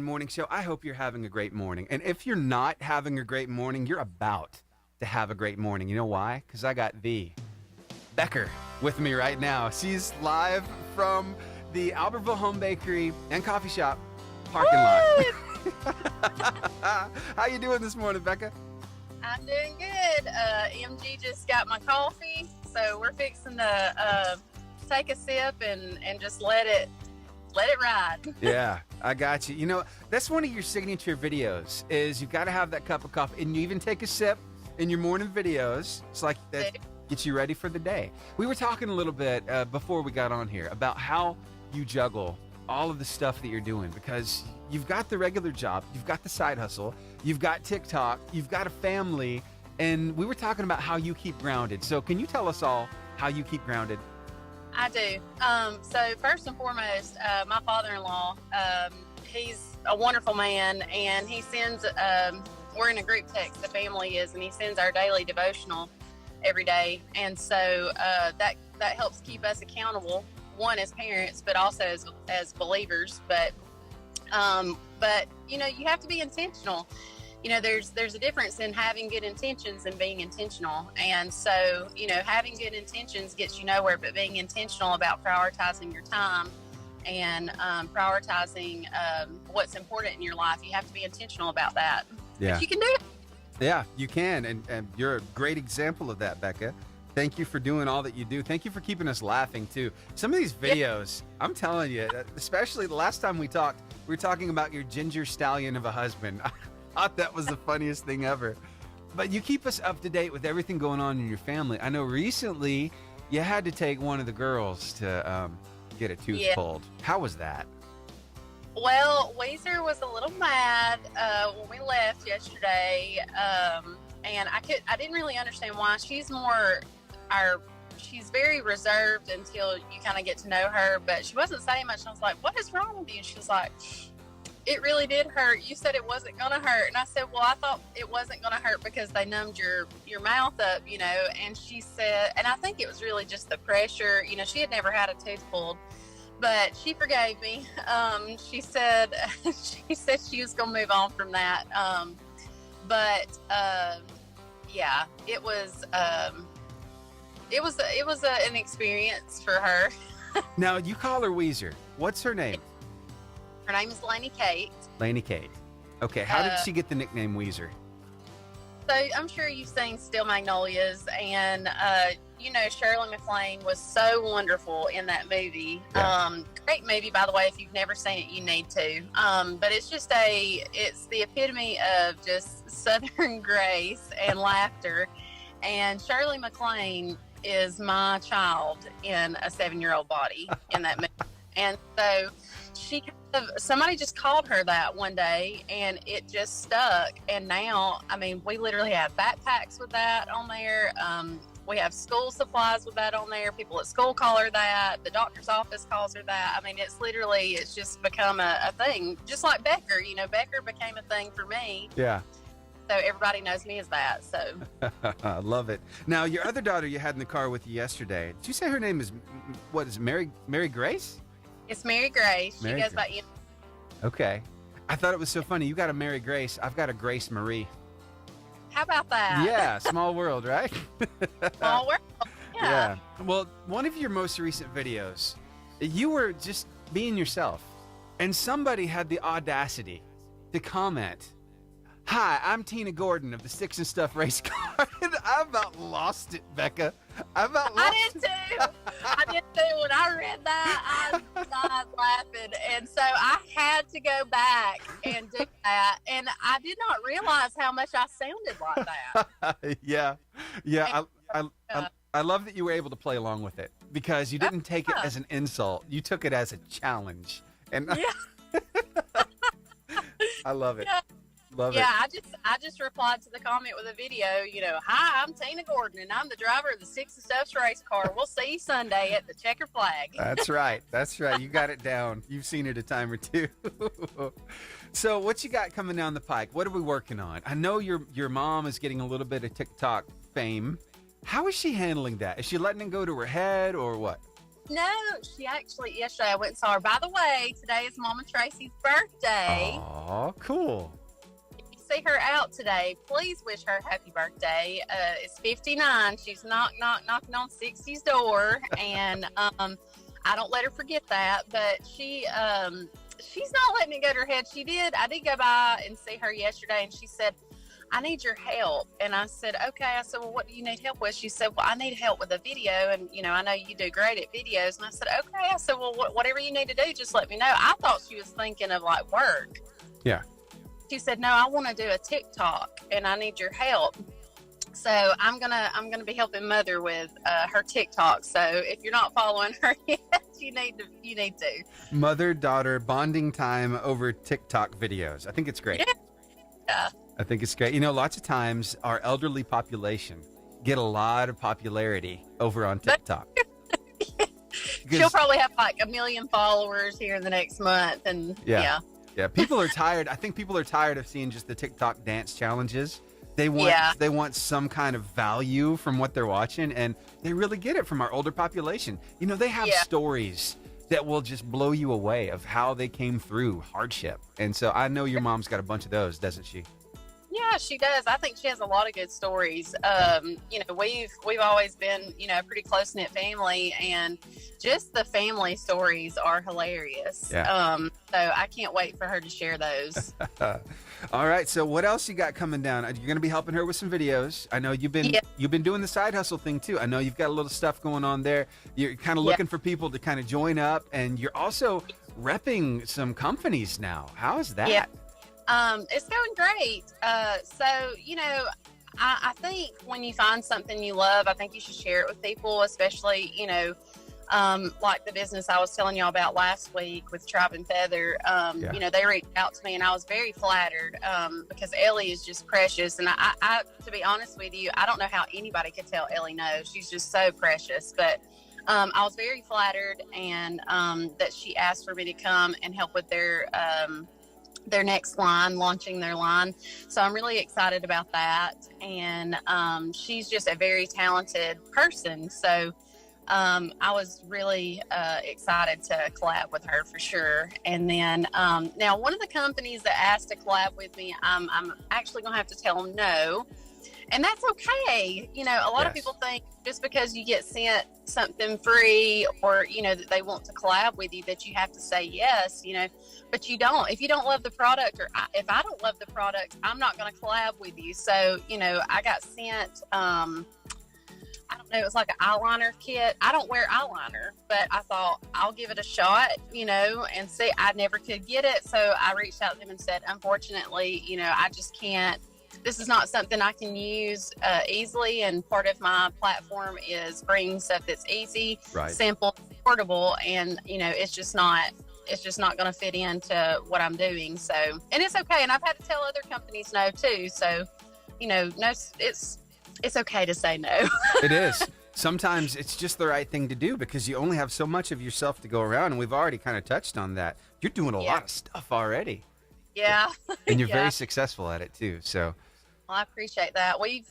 Morning show. I hope you're having a great morning. And if you're not having a great morning, you're about to have a great morning. You know why? Because I got the Becker with me right now. She's live from the Albertville Home Bakery and Coffee Shop parking lot. How you doing this morning, Becca? I'm doing good. MG just got my coffee, so we're fixing to take a sip and just let it ride. Yeah, I got you. You know, that's one of your signature videos is you've got to have that cup of coffee, and you even take a sip in your morning videos. It's like that gets you ready for the day. We were talking a little bit before we got on here about how you juggle all of the stuff that you're doing, because you've got the regular job, you've got the side hustle, you've got TikTok, you've got a family, and we were talking about how you keep grounded. So can you tell us all how you keep grounded? I do. So first and foremost, my father-in-law, he's a wonderful man, and he sends, we're in a group text, the family is, and he sends our daily devotional every day. And so that helps keep us accountable, one as parents, but also as believers. But you know, you have to be intentional. You know, there's a difference in having good intentions and being intentional. And so, you know, having good intentions gets you nowhere, but being intentional about prioritizing your time and prioritizing what's important in your life, you have to be intentional about that. Yeah. But you can do it. Yeah, you can. And you're a great example of that, Becca. Thank you for doing all that you do. Thank you for keeping us laughing, too. Some of these videos, I'm telling you, especially the last time we talked, we were talking about your ginger stallion of a husband. I thought that was the funniest thing ever. But you keep us up to date with everything going on in your family. I know recently you had to take one of the girls to get a tooth pulled. How was that? Well, Weezer was a little mad when we left yesterday, and I didn't really understand why. She's very reserved until you kind of get to know her, but she wasn't saying much. And I was like, "What is wrong with you?" She was like, "It really did hurt. You said it wasn't going to hurt." And I said, "Well, I thought it wasn't going to hurt because they numbed your mouth up, you know." And she said, and I think it was really just the pressure. You know, she had never had a tooth pulled, but she forgave me. She said she was going to move on from that. Yeah, it was an experience for her. Now, you call her Weezer. What's her name? Her name is Lainey Kate. Lainey Kate. Okay, how did she get the nickname Weezer? So I'm sure you've seen Steel Magnolias, and you know, Shirley MacLaine was so wonderful in that movie. Yeah. Great movie, by the way. If you've never seen it, you need to. But it's the epitome of just Southern grace and laughter. And Shirley MacLaine is my child in a 7-year-old body in that movie. And so somebody just called her that one day, and it just stuck. And now, I mean, we literally have backpacks with that on there. We have school supplies with that on there. People at school call her that. The doctor's office calls her that. I mean, it's just become a thing. Just like Becker, you know, Becker became a thing for me. Yeah. So everybody knows me as that. So I love it. Now, your other daughter you had in the car with you yesterday, did you say her name is, what is it, Mary Grace? it's Mary Grace. She goes by. Okay. I thought it was so funny. You got a Mary Grace. I've got a Grace Marie. How about that? Yeah, small world, right? Small world. Yeah. Well, one of your most recent videos, you were just being yourself, and somebody had the audacity to comment, "Hi, I'm Tina Gordon of the Sticks and Stuff race car." And I about lost it, Becca. I did too. When I read that, I died laughing. And so I had to go back and do that. And I did not realize how much I sounded like that. Yeah. I love that you were able to play along with it, because you didn't take it as an insult. You took it as a challenge. And I love it. Yeah. Love it. Yeah, I just replied to the comment with a video, you know, "Hi, I'm Tina Gordon, and I'm the driver of the Sticks and Stuffs race car. We'll see you Sunday at the Checker Flag." That's right. That's right. You got it down. You've seen it a time or two. So what you got coming down the pike? What are we working on? I know your mom is getting a little bit of TikTok fame. How is she handling that? Is she letting it go to her head or what? No, she actually, yesterday I went and saw her. By the way, today is Mama Tracy's birthday. Oh, cool. If you see her out today, please wish her happy birthday. It's 59. She's knocking on 60's door, and I don't let her forget that. But she's not letting it go to her head. I did go by and see her yesterday, and she said, I need your help. And I said, okay. I said, well, what do you need help with? She said, well, I need help with a video. And, I know you do great at videos. And I said, okay. I said, well, whatever you need to do, just let me know. I thought she was thinking of like work. Yeah. She said, no, I want to do a TikTok and I need your help. So I'm gonna be helping Mother with her TikTok. So if you're not following her yet, you need to. Mother-daughter bonding time over TikTok videos. I think it's great. Yeah. I think it's great. Lots of times our elderly population get a lot of popularity over on TikTok. She'll probably have like 1 million followers here in the next month. And yeah. People are tired. I think people are tired of seeing just the TikTok dance challenges. They want some kind of value from what they're watching, and they really get it from our older population. They have stories that will just blow you away of how they came through hardship. And so I know your mom's got a bunch of those, doesn't she? Yeah, she does. I think she has a lot of good stories. We've always been, a pretty close-knit family, and just the family stories are hilarious. Yeah. So I can't wait for her to share those. All right. So what else you got coming down? You're going to be helping her with some videos. I know you've been doing the side hustle thing too. I know you've got a little stuff going on there. You're kind of looking for people to kind of join up, and you're also repping some companies now. How is that? Yeah. It's going great. I think when you find something you love, I think you should share it with people, especially, like the business I was telling y'all about last week with Tribe and Feather. They reached out to me, and I was very flattered because Ellie is just precious. And I, to be honest with you, I don't know how anybody could tell Ellie no. She's just so precious. But I was very flattered, and that she asked for me to come and help with their next line, launching their line. So I'm really excited about that. And she's just a very talented person. So I was really excited to collab with her for sure. And then now one of the companies that asked to collab with me, I'm actually going to have to tell them no. And that's okay. A lot of people think just because you get sent something free or, that they want to collab with you, that you have to say yes, but you don't. If you don't love the product, or if I don't love the product, I'm not going to collab with you. So, I got sent, I don't know, it was like an eyeliner kit. I don't wear eyeliner, but I thought I'll give it a shot, and see. I never could get it. So I reached out to them and said, unfortunately, I just can't. This is not something I can use easily, and part of my platform is bringing stuff that's easy, simple, portable, and it's just not going to fit into what I'm doing. So, and it's okay. And I've had to tell other companies no too. So, no, it's okay to say no. It is. Sometimes it's just the right thing to do because you only have so much of yourself to go around, and we've already kind of touched on that. You're doing a lot of stuff already. Yeah. And you're very successful at it too. So. Well, I appreciate that. We've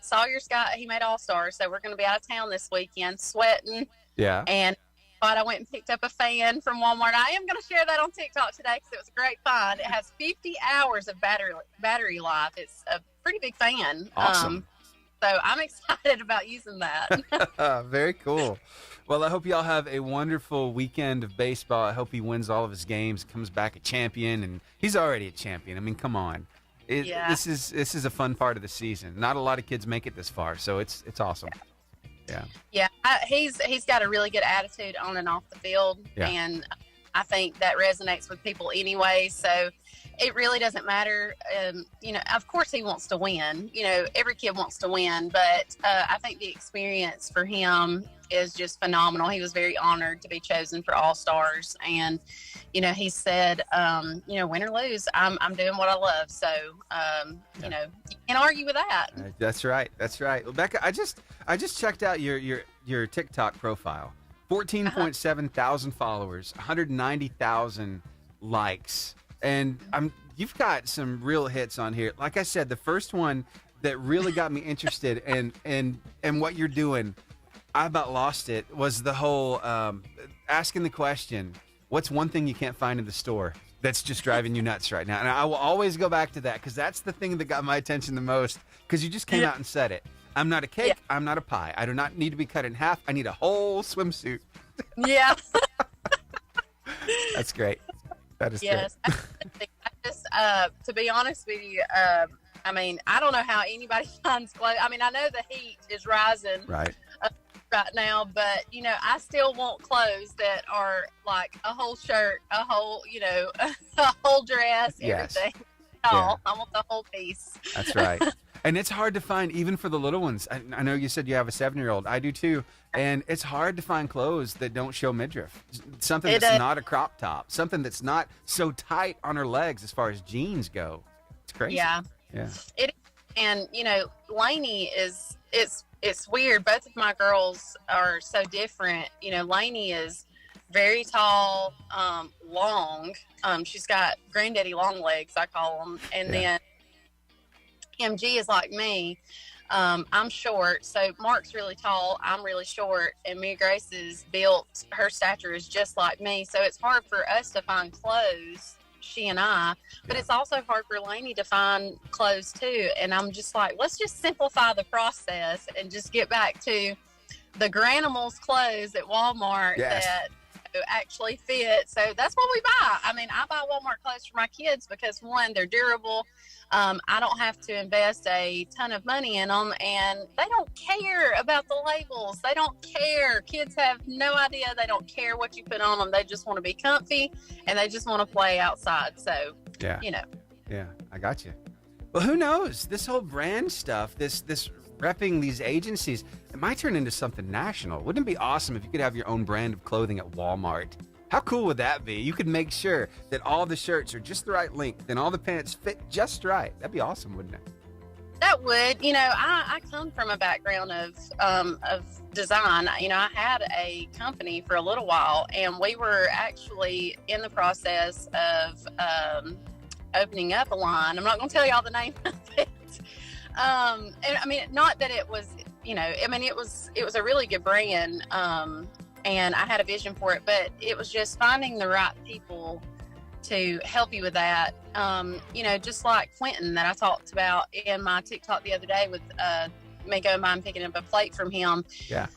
Sawyer's got, he made All-Stars, so we're going to be out of town this weekend, sweating. Yeah. And I went and picked up a fan from Walmart. I am going to share that on TikTok today because it was a great find. It has 50 hours of battery life. It's a pretty big fan. Awesome. So I'm excited about using that. Very cool. Well, I hope y'all have a wonderful weekend of baseball. I hope he wins all of his games, comes back a champion, and he's already a champion. I mean, come on. This is a fun part of the season. Not a lot of kids make it this far, so it's awesome. Yeah. He's got a really good attitude on and off the field, and I think that resonates with people anyway. So it really doesn't matter. Of course he wants to win. Every kid wants to win, but I think the experience for him is just phenomenal. He was very honored to be chosen for All-Stars, and he said, win or lose, I'm doing what I love. So you can't argue with that. That's right. Well, Becka, I just checked out your TikTok profile. 14.7 thousand followers, 190,000 likes, and you've got some real hits on here. Like I said, the first one that really got me interested in what you're doing I about lost it was the whole asking the question, what's one thing you can't find in the store that's just driving you nuts right now? And I will always go back to that because that's the thing that got my attention the most because you just came out and said it. I'm not a cake. Yeah. I'm not a pie. I do not need to be cut in half. I need a whole swimsuit. Yeah. That's great. That is yes. great. I just, to be honest with you, I mean, I don't know how anybody finds clothes. I mean, I know the heat is rising right now, but, you know, I still want clothes that are like a whole shirt, a whole, you know, a whole dress, everything. Yeah. I want the whole piece. That's right. And it's hard to find even for the little ones. I know you said you have a 7-year-old. I do too. And it's hard to find clothes that don't show midriff. Something that's not a crop top. Something that's not so tight on her legs as far as jeans go. It's crazy. Yeah. Yeah. And, you know, Lainey it's weird. Both of my girls are so different. You know, Lainey is very tall, long. She's got granddaddy long legs, I call them. And then MG is like me. I'm short, so Mark's really tall. I'm really short, and Mia Grace is built. Her stature is just like me, so it's hard for us to find clothes, she and I. But it's also hard for Lainey to find clothes too. And I'm just like, let's just simplify the process and just get back to the Granimals clothes at Walmart that actually fit. So that's what we buy. I mean, I buy Walmart clothes for my kids because, one, they're durable. I don't have to invest a ton of money in them, and they don't care about the labels. They don't care. Kids have no idea. They don't care what you put on them. They just want to be comfy, and they just want to play outside. So, you know. Yeah, I got you. Well, who knows? This whole brand stuff, this repping these agencies, it might turn into something national. Wouldn't it be awesome if you could have your own brand of clothing at Walmart? How cool would that be? You could make sure that all the shirts are just the right length and all the pants fit just right. That'd be awesome, wouldn't it? That would. You know, I come from a background of design. You know, I had a company for a little while, and we were actually in the process of opening up a line. I'm not going to tell y'all the name of it. And I mean, not that it was, you know, I mean, it was a really good brand. And I had a vision for it, but it was just finding the right people to help you with that. You know, just like Quentin that I talked about in my TikTok the other day with me going by and picking up a plate from him. Yeah.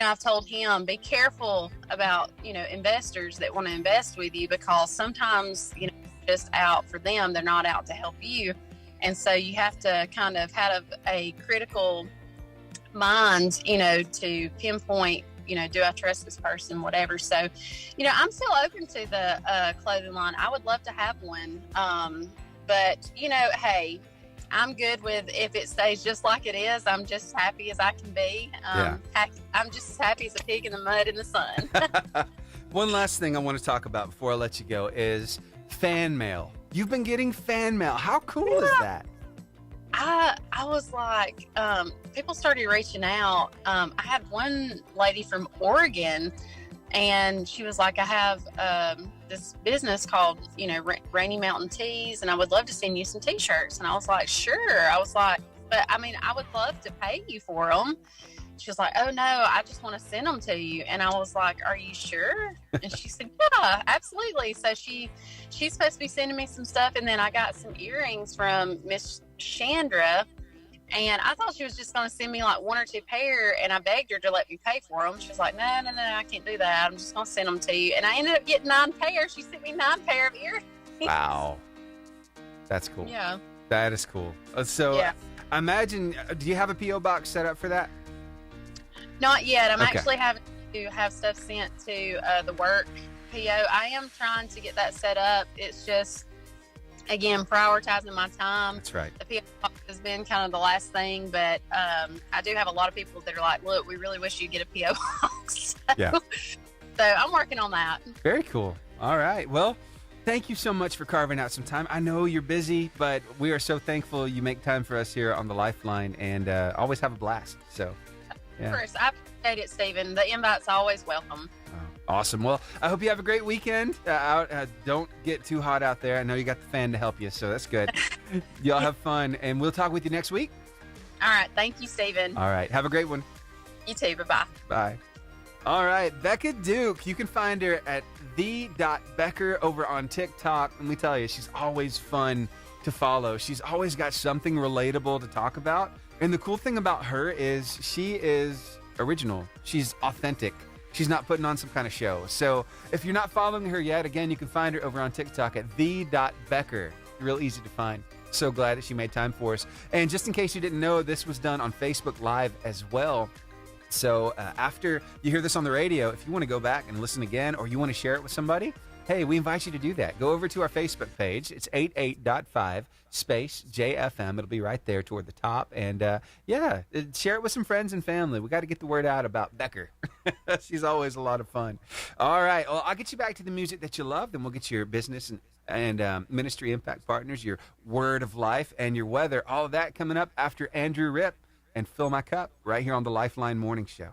I've told him, be careful about, you know, investors that want to invest with you, because sometimes, you know, it's just out for them. They're not out to help you. And so you have to kind of have a critical mind, you know, to pinpoint, you know, do I trust this person, whatever. So, you know, I'm still open to the clothing line. I would love to have one. But, you know, hey, I'm good with if it stays just like it is. I'm just as happy as I can be. I'm just as happy as a pig in the mud in the sun. One last thing I want to talk about before I let you go is fan mail. You've been getting fan mail. How cool is that? I was like, people started reaching out. I had one lady from Oregon, and she was like, I have this business called, you know, Rainy Mountain Teas, and I would love to send you some t-shirts. And I was like, sure. I was like, but I mean, I would love to pay you for them. She was like, oh no, I just want to send them to you. And I was like, are you sure? And she said, yeah, absolutely. So she's supposed to be sending me some stuff. And then I got some earrings from Miss Chandra, and I thought she was just going to send me like 1 or 2 pair, and I begged her to let me pay for them. She was like, no, I can't do that. I'm just going to send them to you. And I ended up getting 9 pairs. She sent me 9 pair of earrings. Wow. That's cool. Yeah. That is cool. So imagine, do you have a P.O. box set up for that? Not yet. I'm actually having to have stuff sent to the work PO. I am trying to get that set up. It's just, again, prioritizing my time. That's right. The PO box has been kind of the last thing, but I do have a lot of people that are like, look, we really wish you'd get a PO box. So I'm working on that. Very cool. All right. Well, thank you so much for carving out some time. I know you're busy, but we are so thankful you make time for us here on the Lifeline, and always have a blast. So, Of course. I appreciate it, Stephen. The invite's always welcome. Awesome. Well, I hope you have a great weekend. Don't get too hot out there. I know you got the fan to help you, so that's good. Y'all have fun, and we'll talk with you next week. All right. Thank you, Stephen. All right. Have a great one. You too. Bye-bye. Bye. All right, Becka Duke. You can find her at the.becker over on TikTok. Let me tell you, she's always fun to follow. She's always got something relatable to talk about. And the cool thing about her is she is original. She's authentic. She's not putting on some kind of show. So if you're not following her yet, again, you can find her over on TikTok at the.becker. Real easy to find. So glad that she made time for us. And just in case you didn't know, this was done on Facebook Live as well. So after you hear this on the radio, if you want to go back and listen again, or you want to share it with somebody, hey, we invite you to do that. Go over to our Facebook page. It's 88.5 space JFM. It'll be right there toward the top. And share it with some friends and family. We got to get the word out about Becker. She's always a lot of fun. All right. Well, I'll get you back to the music that you love. Then we'll get your business and ministry impact partners, your word of life, and your weather. All of that coming up after Andrew Ripp and Fill My Cup right here on the Lifeline Morning Show.